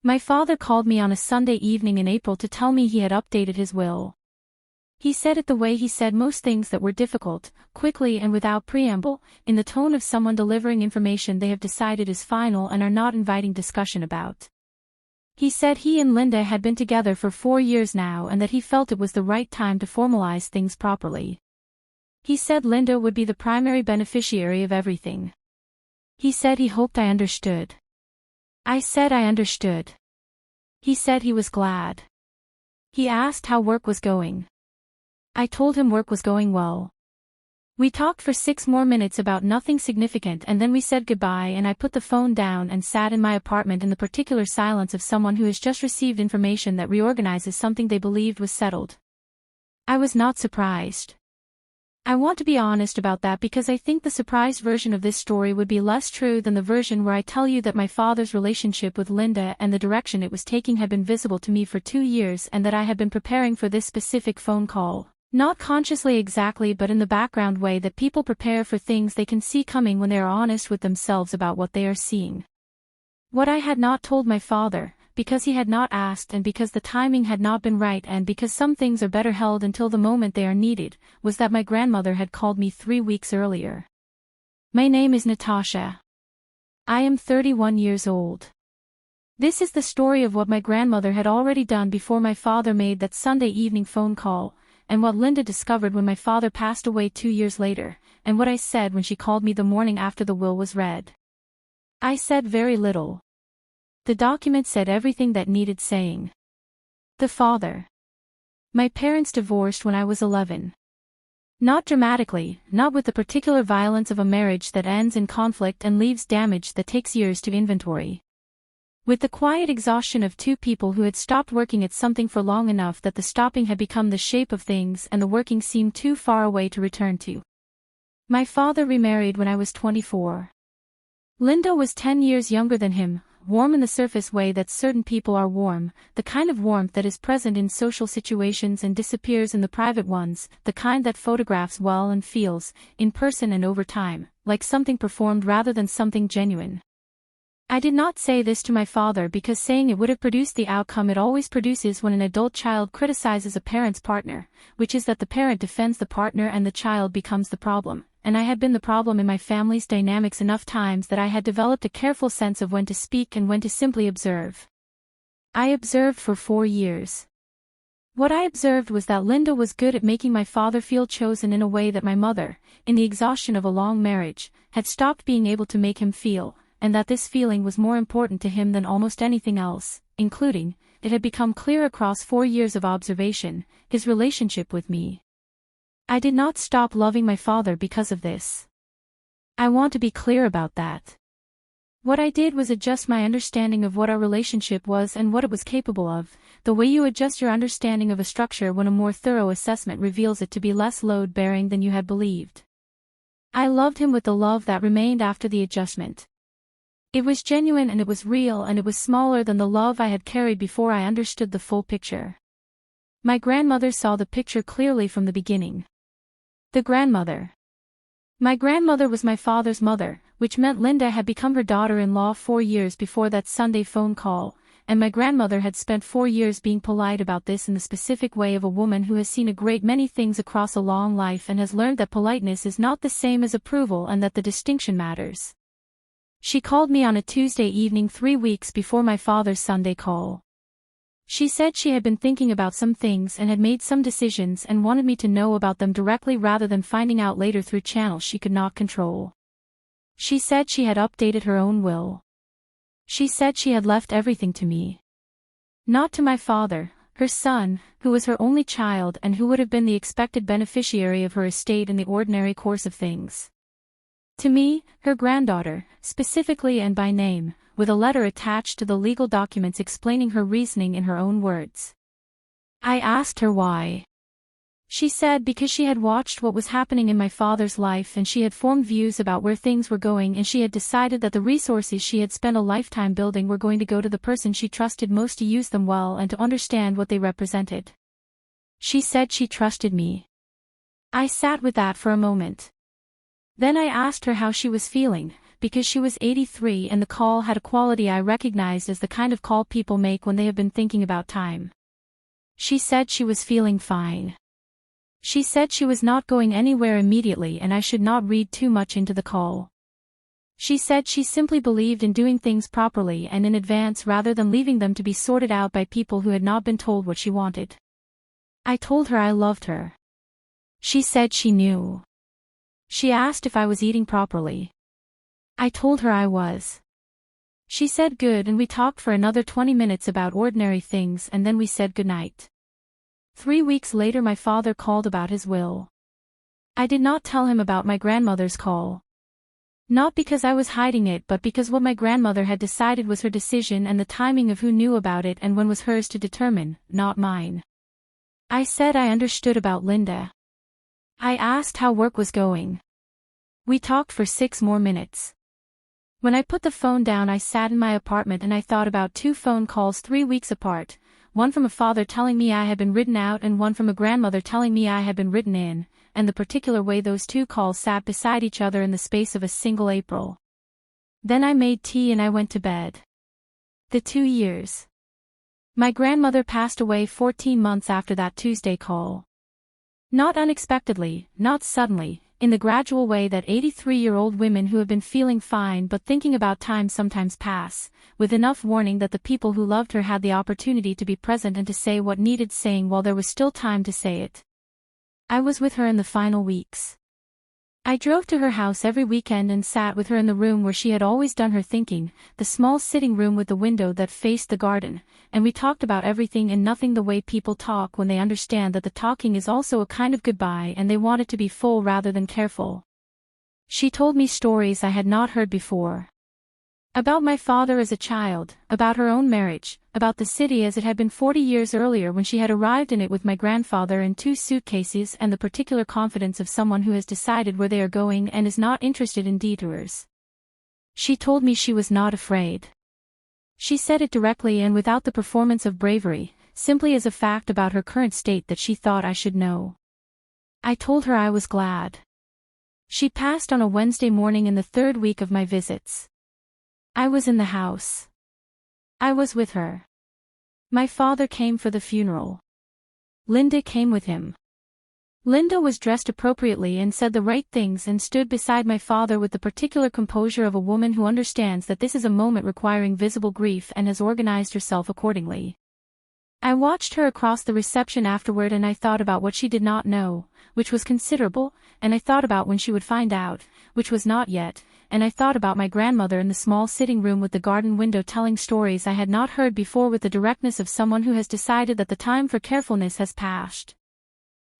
My father called me on a Sunday evening in April to tell me he had updated his will. He said it the way he said most things that were difficult, quickly and without preamble, in the tone of someone delivering information they have decided is final and are not inviting discussion about. He said he and Linda had been together for 4 years now and that he felt it was the right time to formalize things properly. He said Linda would be the primary beneficiary of everything. He said he hoped I understood. I said I understood. He said he was glad. He asked how work was going. I told him work was going well. We talked for 6 more minutes about nothing significant and then we said goodbye and I put the phone down and sat in my apartment in the particular silence of someone who has just received information that reorganizes something they believed was settled. I was not surprised. I want to be honest about that because I think the surprised version of this story would be less true than the version where I tell you that my father's relationship with Linda and the direction it was taking had been visible to me for 2 years and that I had been preparing for this specific phone call, not consciously exactly but in the background way that people prepare for things they can see coming when they are honest with themselves about what they are seeing. What I had not told my father, because he had not asked and because the timing had not been right and because some things are better held until the moment they are needed, was that my grandmother had called me 3 weeks earlier. My name is Natasha. I am 31 years old. This is the story of what my grandmother had already done before my father made that Sunday evening phone call, and what Linda discovered when my father passed away 2 years later, and what I said when she called me the morning after the will was read. I said very little. The document said everything that needed saying. The father. My parents divorced when I was 11. Not dramatically, not with the particular violence of a marriage that ends in conflict and leaves damage that takes years to inventory. With the quiet exhaustion of 2 people who had stopped working at something for long enough that the stopping had become the shape of things and the working seemed too far away to return to. My father remarried when I was 24. Linda was 10 years younger than him, warm in the surface way that certain people are warm, the kind of warmth that is present in social situations and disappears in the private ones, the kind that photographs well and feels, in person and over time, like something performed rather than something genuine. I did not say this to my father because saying it would have produced the outcome it always produces when an adult child criticizes a parent's partner, which is that the parent defends the partner and the child becomes the problem. And I had been the problem in my family's dynamics enough times that I had developed a careful sense of when to speak and when to simply observe. I observed for 4 years. What I observed was that Linda was good at making my father feel chosen in a way that my mother, in the exhaustion of a long marriage, had stopped being able to make him feel, and that this feeling was more important to him than almost anything else, including, it had become clear across 4 years of observation, his relationship with me. I did not stop loving my father because of this. I want to be clear about that. What I did was adjust my understanding of what our relationship was and what it was capable of, the way you adjust your understanding of a structure when a more thorough assessment reveals it to be less load-bearing than you had believed. I loved him with the love that remained after the adjustment. It was genuine and it was real and it was smaller than the love I had carried before I understood the full picture. My grandmother saw the picture clearly from the beginning. The grandmother. My grandmother was my father's mother, which meant Linda had become her daughter-in-law 4 years before that Sunday phone call, and my grandmother had spent 4 years being polite about this in the specific way of a woman who has seen a great many things across a long life and has learned that politeness is not the same as approval and that the distinction matters. She called me on a Tuesday evening 3 weeks before my father's Sunday call. She said she had been thinking about some things and had made some decisions and wanted me to know about them directly rather than finding out later through channels she could not control. She said she had updated her own will. She said she had left everything to me. Not to my father, her son, who was her only child and who would have been the expected beneficiary of her estate in the ordinary course of things. To me, her granddaughter, specifically and by name, with a letter attached to the legal documents explaining her reasoning in her own words. I asked her why. She said because she had watched what was happening in my father's life and she had formed views about where things were going and she had decided that the resources she had spent a lifetime building were going to go to the person she trusted most to use them well and to understand what they represented. She said she trusted me. I sat with that for a moment. Then I asked her how she was feeling, because she was 83 and the call had a quality I recognized as the kind of call people make when they have been thinking about time. She said she was feeling fine. She said she was not going anywhere immediately and I should not read too much into the call. She said she simply believed in doing things properly and in advance rather than leaving them to be sorted out by people who had not been told what she wanted. I told her I loved her. She said she knew. She asked if I was eating properly. I told her I was. She said good and we talked for another 20 minutes about ordinary things and then we said goodnight. 3 weeks later my father called about his will. I did not tell him about my grandmother's call. Not because I was hiding it but because what my grandmother had decided was her decision and the timing of who knew about it and when was hers to determine, not mine. I said I understood about Linda. I asked how work was going. We talked for 6 more minutes. When I put the phone down I sat in my apartment and I thought about 2 phone calls 3 weeks apart, one from a father telling me I had been written out and one from a grandmother telling me I had been written in, and the particular way those 2 calls sat beside each other in the space of a single April. Then I made tea and I went to bed. The 2 years. My grandmother passed away 14 months after that Tuesday call. Not unexpectedly, not suddenly, in the gradual way that 83-year-old women who have been feeling fine but thinking about time sometimes pass, with enough warning that the people who loved her had the opportunity to be present and to say what needed saying while there was still time to say it. I was with her in the final weeks. I drove to her house every weekend and sat with her in the room where she had always done her thinking, the small sitting room with the window that faced the garden, and we talked about everything and nothing the way people talk when they understand that the talking is also a kind of goodbye and they want it to be full rather than careful. She told me stories I had not heard before. About my father as a child, about her own marriage, about the city as it had been 40 years earlier when she had arrived in it with my grandfather and 2 suitcases and the particular confidence of someone who has decided where they are going and is not interested in detours. She told me she was not afraid. She said it directly and without the performance of bravery, simply as a fact about her current state that she thought I should know. I told her I was glad. She passed on a Wednesday morning in the 3rd week of my visits. I was in the house. I was with her. My father came for the funeral. Linda came with him. Linda was dressed appropriately and said the right things and stood beside my father with the particular composure of a woman who understands that this is a moment requiring visible grief and has organized herself accordingly. I watched her across the reception afterward and I thought about what she did not know, which was considerable, and I thought about when she would find out, which was not yet, and I thought about my grandmother in the small sitting room with the garden window telling stories I had not heard before with the directness of someone who has decided that the time for carefulness has passed.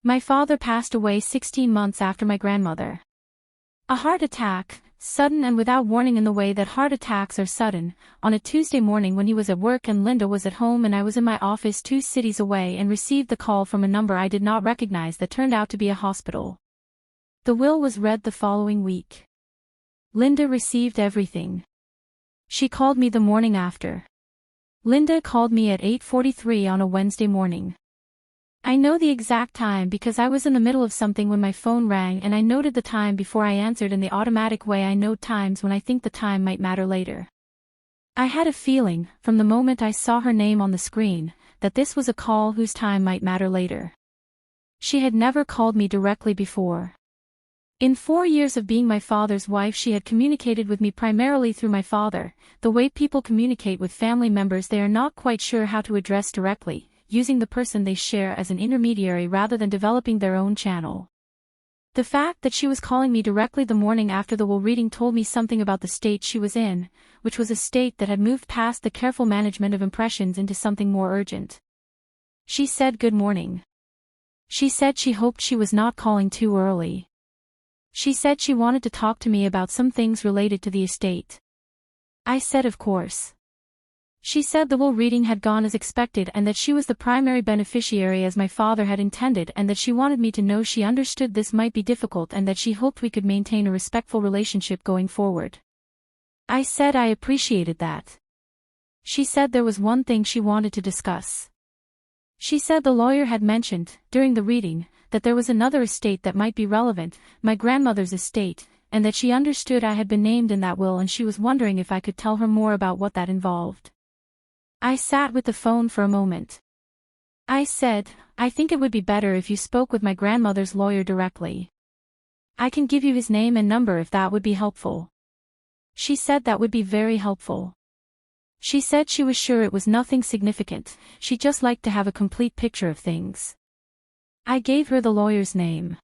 My father passed away 16 months after my grandmother. A heart attack, sudden and without warning in the way that heart attacks are sudden, on a Tuesday morning when he was at work and Linda was at home and I was in my office 2 cities away and received the call from a number I did not recognize that turned out to be a hospital. The will was read the following week. Linda received everything. She called me the morning after. Linda called me at 8:43 on a Wednesday morning. I know the exact time because I was in the middle of something when my phone rang and I noted the time before I answered in the automatic way I note times when I think the time might matter later. I had a feeling, from the moment I saw her name on the screen, that this was a call whose time might matter later. She had never called me directly before. In 4 years of being my father's wife she had communicated with me primarily through my father, the way people communicate with family members they are not quite sure how to address directly, using the person they share as an intermediary rather than developing their own channel. The fact that she was calling me directly the morning after the will reading told me something about the state she was in, which was a state that had moved past the careful management of impressions into something more urgent. She said good morning. She said she hoped she was not calling too early. She said she wanted to talk to me about some things related to the estate. I said of course. She said the will reading had gone as expected and that she was the primary beneficiary as my father had intended and that she wanted me to know she understood this might be difficult and that she hoped we could maintain a respectful relationship going forward. I said I appreciated that. She said there was one thing she wanted to discuss. She said the lawyer had mentioned, during the reading, that there was another estate that might be relevant, my grandmother's estate, and that she understood I had been named in that will and she was wondering if I could tell her more about what that involved. I sat with the phone for a moment. I said, "I think it would be better if you spoke with my grandmother's lawyer directly. I can give you his name and number if that would be helpful." She said that would be very helpful. She said she was sure it was nothing significant, she just liked to have a complete picture of things. I gave her the lawyer's name.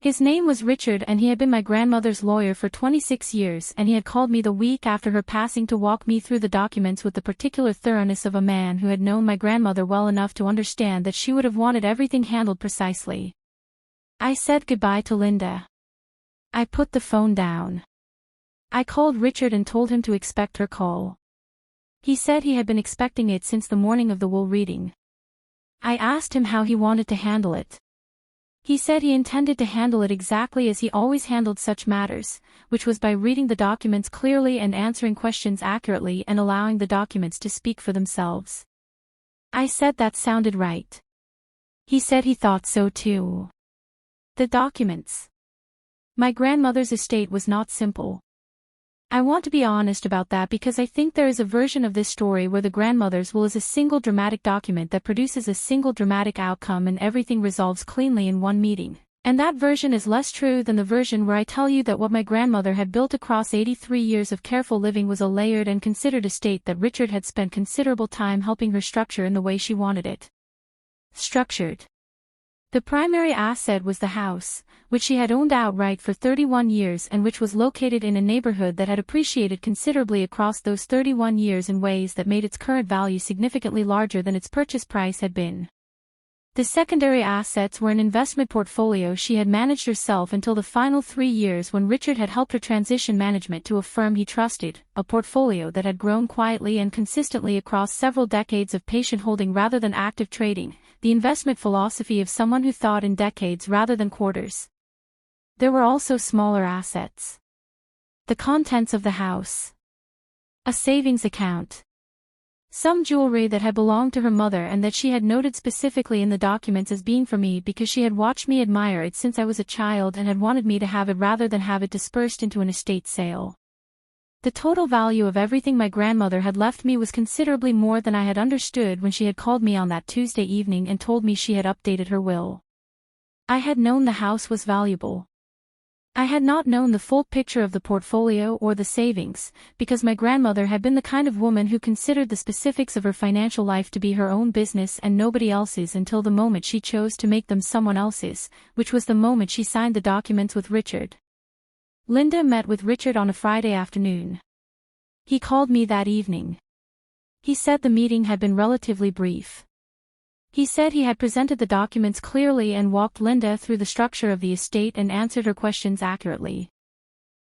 His name was Richard and he had been my grandmother's lawyer for 26 years and he had called me the week after her passing to walk me through the documents with the particular thoroughness of a man who had known my grandmother well enough to understand that she would have wanted everything handled precisely. I said goodbye to Linda. I put the phone down. I called Richard and told him to expect her call. He said he had been expecting it since the morning of the will reading. I asked him how he wanted to handle it. He said he intended to handle it exactly as he always handled such matters, which was by reading the documents clearly and answering questions accurately and allowing the documents to speak for themselves. I said that sounded right. He said he thought so too. The documents. My grandmother's estate was not simple. I want to be honest about that because I think there is a version of this story where the grandmother's will is a single dramatic document that produces a single dramatic outcome and everything resolves cleanly in one meeting. And that version is less true than the version where I tell you that what my grandmother had built across 83 years of careful living was a layered and considered estate that Richard had spent considerable time helping her structure in the way she wanted it structured. The primary asset was the house, which she had owned outright for 31 years and which was located in a neighborhood that had appreciated considerably across those 31 years in ways that made its current value significantly larger than its purchase price had been. The secondary assets were an investment portfolio she had managed herself until the final 3 years when Richard had helped her transition management to a firm he trusted, a portfolio that had grown quietly and consistently across several decades of patient holding rather than active trading, the investment philosophy of someone who thought in decades rather than quarters. There were also smaller assets. The contents of the house. A savings account. Some jewelry that had belonged to her mother and that she had noted specifically in the documents as being for me because she had watched me admire it since I was a child and had wanted me to have it rather than have it dispersed into an estate sale. The total value of everything my grandmother had left me was considerably more than I had understood when she had called me on that Tuesday evening and told me she had updated her will. I had known the house was valuable. I had not known the full picture of the portfolio or the savings, because my grandmother had been the kind of woman who considered the specifics of her financial life to be her own business and nobody else's until the moment she chose to make them someone else's, which was the moment she signed the documents with Richard. Linda met with Richard on a Friday afternoon. He called me that evening. He said the meeting had been relatively brief. He said he had presented the documents clearly and walked Linda through the structure of the estate and answered her questions accurately.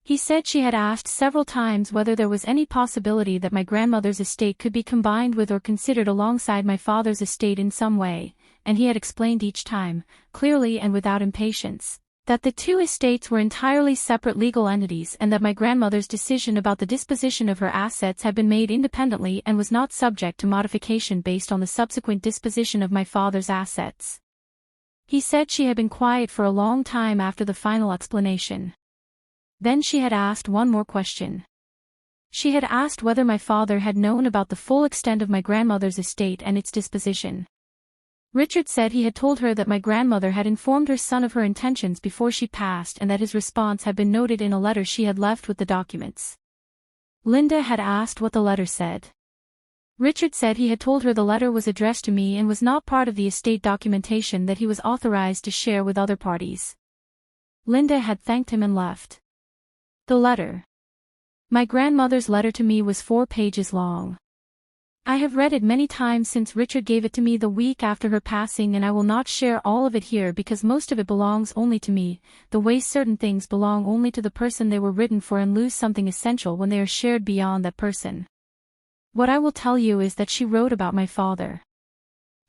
He said she had asked several times whether there was any possibility that my grandmother's estate could be combined with or considered alongside my father's estate in some way, and he had explained each time, clearly and without impatience, that the two estates were entirely separate legal entities and that my grandmother's decision about the disposition of her assets had been made independently and was not subject to modification based on the subsequent disposition of my father's assets. He said she had been quiet for a long time after the final explanation. Then she had asked one more question. She had asked whether my father had known about the full extent of my grandmother's estate and its disposition. Richard said he had told her that my grandmother had informed her son of her intentions before she passed and that his response had been noted in a letter she had left with the documents. Linda had asked what the letter said. Richard said he had told her the letter was addressed to me and was not part of the estate documentation that he was authorized to share with other parties. Linda had thanked him and left. The letter. My grandmother's letter to me was 4 pages long. I have read it many times since Richard gave it to me the week after her passing, and I will not share all of it here because most of it belongs only to me, the way certain things belong only to the person they were written for and lose something essential when they are shared beyond that person. What I will tell you is that she wrote about my father.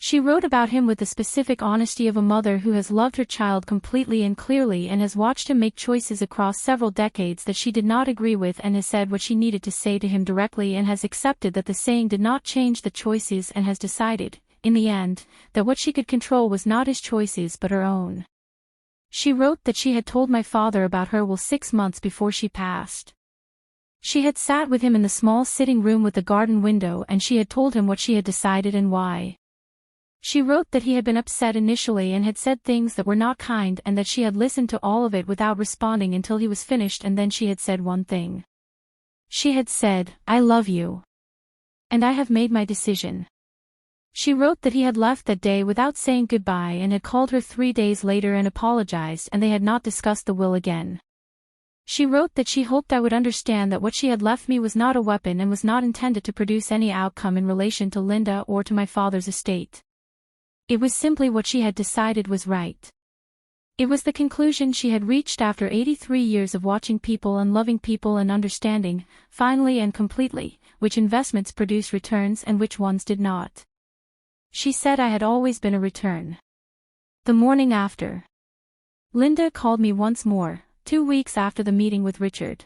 She wrote about him with the specific honesty of a mother who has loved her child completely and clearly and has watched him make choices across several decades that she did not agree with and has said what she needed to say to him directly and has accepted that the saying did not change the choices and has decided, in the end, that what she could control was not his choices but her own. She wrote that she had told my father about her will 6 months before she passed. She had sat with him in the small sitting room with the garden window and she had told him what she had decided and why. She wrote that he had been upset initially and had said things that were not kind and that she had listened to all of it without responding until he was finished, and then she had said one thing. She had said, "I love you. And I have made my decision." She wrote that he had left that day without saying goodbye and had called her 3 days later and apologized, and they had not discussed the will again. She wrote that she hoped I would understand that what she had left me was not a weapon and was not intended to produce any outcome in relation to Linda or to my father's estate. It was simply what she had decided was right. It was the conclusion she had reached after 83 years of watching people and loving people and understanding, finally and completely, which investments produce returns and which ones did not. She said I had always been a return. The morning after, Linda called me once more, 2 weeks after the meeting with Richard.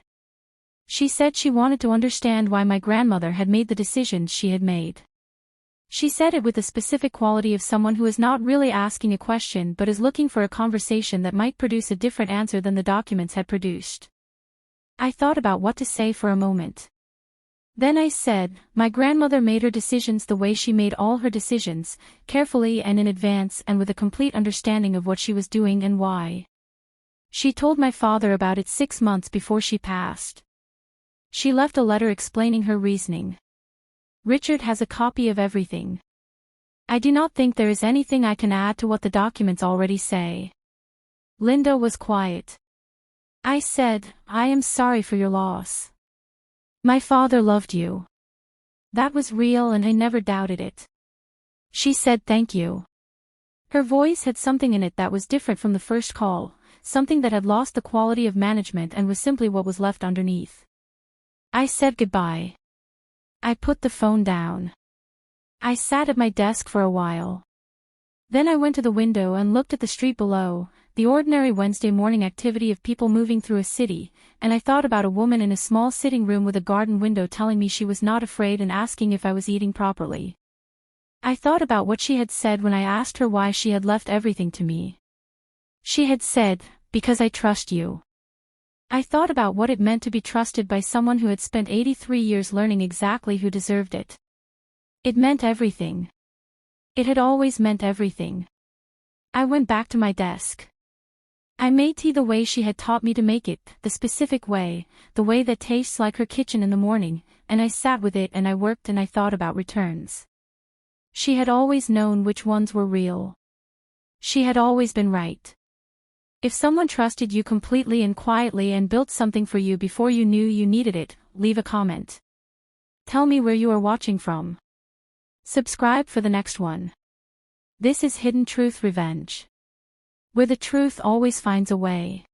She said she wanted to understand why my grandmother had made the decisions she had made. She said it with the specific quality of someone who is not really asking a question but is looking for a conversation that might produce a different answer than the documents had produced. I thought about what to say for a moment. Then I said, my grandmother made her decisions the way she made all her decisions, carefully and in advance and with a complete understanding of what she was doing and why. She told my father about it 6 months before she passed. She left a letter explaining her reasoning. Richard has a copy of everything. I do not think there is anything I can add to what the documents already say. Linda was quiet. I said, I am sorry for your loss. My father loved you. That was real and I never doubted it. She said thank you. Her voice had something in it that was different from the first call, something that had lost the quality of management and was simply what was left underneath. I said goodbye. I put the phone down. I sat at my desk for a while. Then I went to the window and looked at the street below, the ordinary Wednesday morning activity of people moving through a city, and I thought about a woman in a small sitting room with a garden window telling me she was not afraid and asking if I was eating properly. I thought about what she had said when I asked her why she had left everything to me. She had said, "Because I trust you." I thought about what it meant to be trusted by someone who had spent 83 years learning exactly who deserved it. It meant everything. It had always meant everything. I went back to my desk. I made tea the way she had taught me to make it, the specific way, the way that tastes like her kitchen in the morning, and I sat with it and I worked and I thought about returns. She had always known which ones were real. She had always been right. If someone trusted you completely and quietly and built something for you before you knew you needed it, leave a comment. Tell me where you are watching from. Subscribe for the next one. This is Hidden Truth Revenge, where the truth always finds a way.